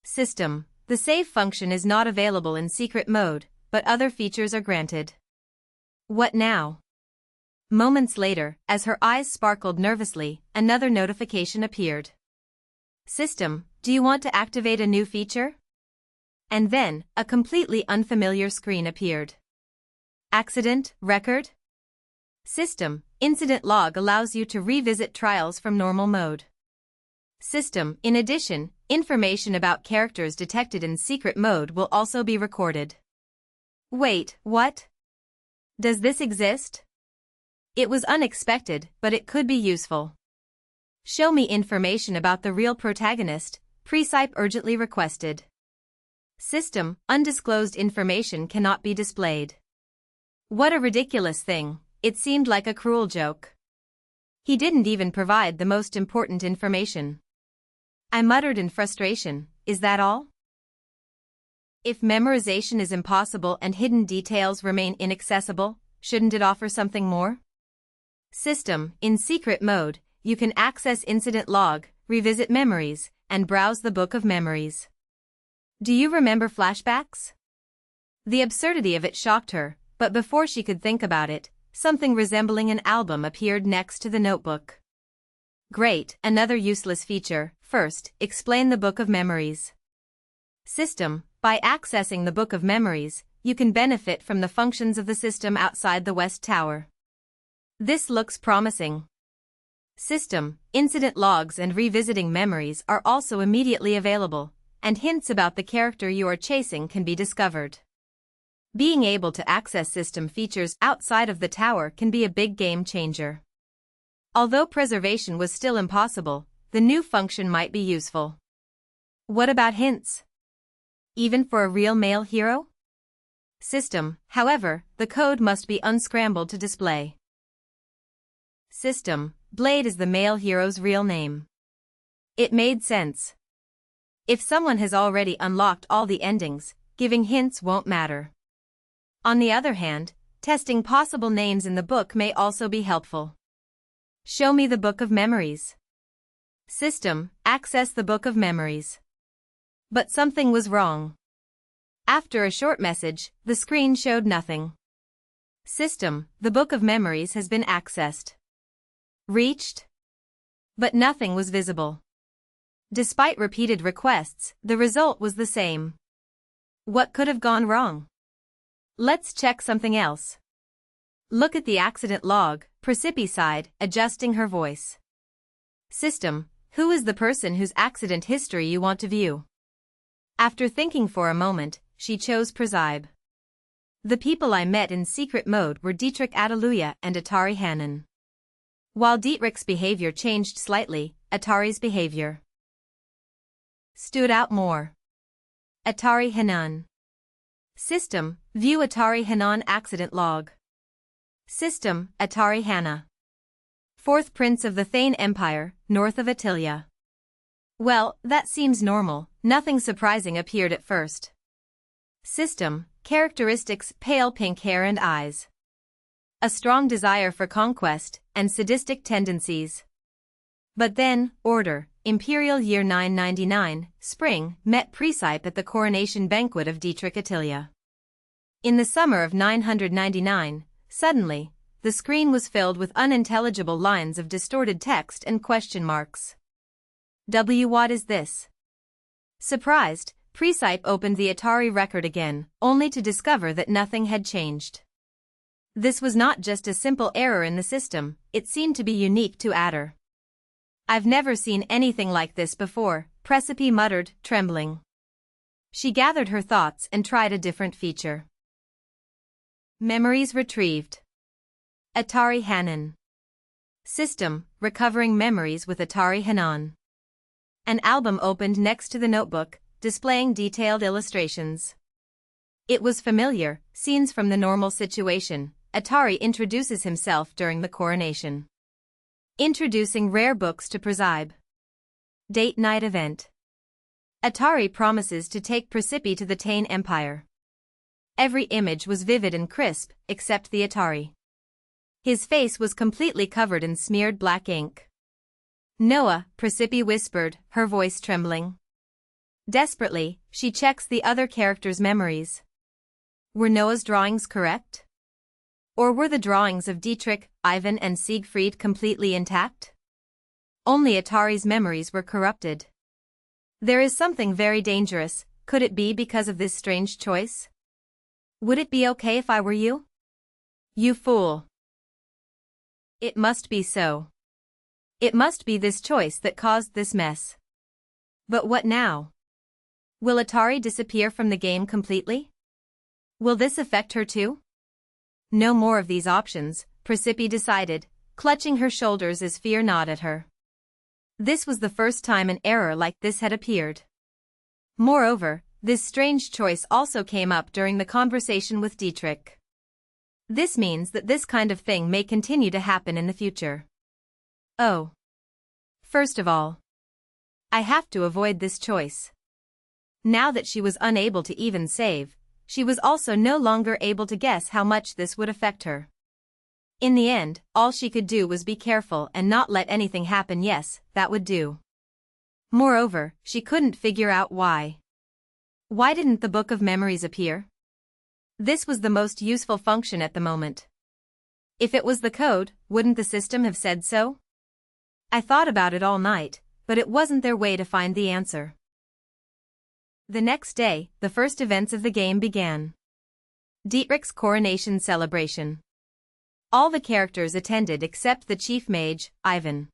System. The save function is not available in secret mode, but other features are granted. What now? Moments later, as her eyes sparkled nervously, another notification appeared. System, do you want to activate a new feature? And then, a completely unfamiliar screen appeared. Accident, record? System, incident log allows you to revisit trials from normal mode. System, in addition, information about characters detected in secret mode will also be recorded. Wait, what? Does this exist? It was unexpected, but it could be useful. Show me information about the real protagonist, Presepe urgently requested. System, undisclosed information cannot be displayed. What a ridiculous thing, it seemed like a cruel joke. He didn't even provide the most important information. I muttered in frustration, is that all? If memorization is impossible and hidden details remain inaccessible, shouldn't it offer something more? System, in secret mode, you can access incident log, revisit memories, and browse the book of memories. Do you remember flashbacks? The absurdity of it shocked her, but before she could think about it, something resembling an album appeared next to the notebook. Great, another useless feature. First, explain the book of memories. System, by accessing the book of memories, you can benefit from the functions of the system outside the West Tower. This looks promising. System, incident logs and revisiting memories are also immediately available, and hints about the character you are chasing can be discovered. Being able to access system features outside of the tower can be a big game changer. Although preservation was still impossible, the new function might be useful. What about hints? Even for a real male hero? System, however, the code must be unscrambled to display. System, Blade is the male hero's real name. It made sense. If someone has already unlocked all the endings, giving hints won't matter. On the other hand, testing possible names in the book may also be helpful. Show me the book of memories. System, access the book of memories. But something was wrong. After a short message, the screen showed nothing. System, the book of memories has been accessed. Reached? But nothing was visible. Despite repeated requests, the result was the same. What could have gone wrong? Let's check something else. Look at the accident log, Precipice sighed, adjusting her voice. System, who is the person whose accident history you want to view? After thinking for a moment, she chose Presepe. The people I met in secret mode were Dietrich Ataluya and Atari Hanan. While Dietrich's behavior changed slightly, Atari's behavior stood out more. Atari Hanan. System, view Atari Hanan accident log. System, Atari Hana. Fourth Prince of the Thane Empire, north of Attilia. Well, that seems normal, nothing surprising appeared at first. System, characteristics, pale pink hair and eyes. A strong desire for conquest, and sadistic tendencies. But then, Order, Imperial Year 999, Spring, met Presepe at the coronation banquet of Dietrich Attilia. In the summer of 999, suddenly, the screen was filled with unintelligible lines of distorted text and question marks. What is this? Surprised, Presepe opened the Atari record again, only to discover that nothing had changed. This was not just a simple error in the system, it seemed to be unique to Adder. I've never seen anything like this before, Presepe muttered, trembling. She gathered her thoughts and tried a different feature. Memories retrieved. Atari Hanan. System, recovering memories with Atari Hanan. An album opened next to the notebook, displaying detailed illustrations. It was familiar, scenes from the normal situation. Atari introduces himself during the coronation. Introducing rare books to Presepe. Date night event. Atari promises to take Presepe to the Thane Empire. Every image was vivid and crisp, except the Atari. His face was completely covered in smeared black ink. Noah, Presepe whispered, her voice trembling. Desperately, she checks the other characters' memories. Were Noah's drawings correct? Or were the drawings of Dietrich, Ivan and Siegfried completely intact? Only Atari's memories were corrupted. There is something very dangerous. Could it be because of this strange choice? Would it be okay if I were you? You fool. It must be so. It must be this choice that caused this mess. But what now? Will Atari disappear from the game completely? Will this affect her too? No more of these options, Presepe decided, clutching her shoulders as fear gnawed at her. This was the first time an error like this had appeared. Moreover, this strange choice also came up during the conversation with Dietrich. This means that this kind of thing may continue to happen in the future. Oh. First of all, I have to avoid this choice. Now that she was unable to even save, she was also no longer able to guess how much this would affect her. In the end, all she could do was be careful and not let anything happen. Yes, that would do. Moreover, she couldn't figure out why. Why didn't the Book of Memories appear? This was the most useful function at the moment. If it was the code, wouldn't the system have said so? I thought about it all night, but it wasn't their way to find the answer. The next day, the first events of the game began. Dietrich's coronation celebration. All the characters attended except the chief mage, Ivan.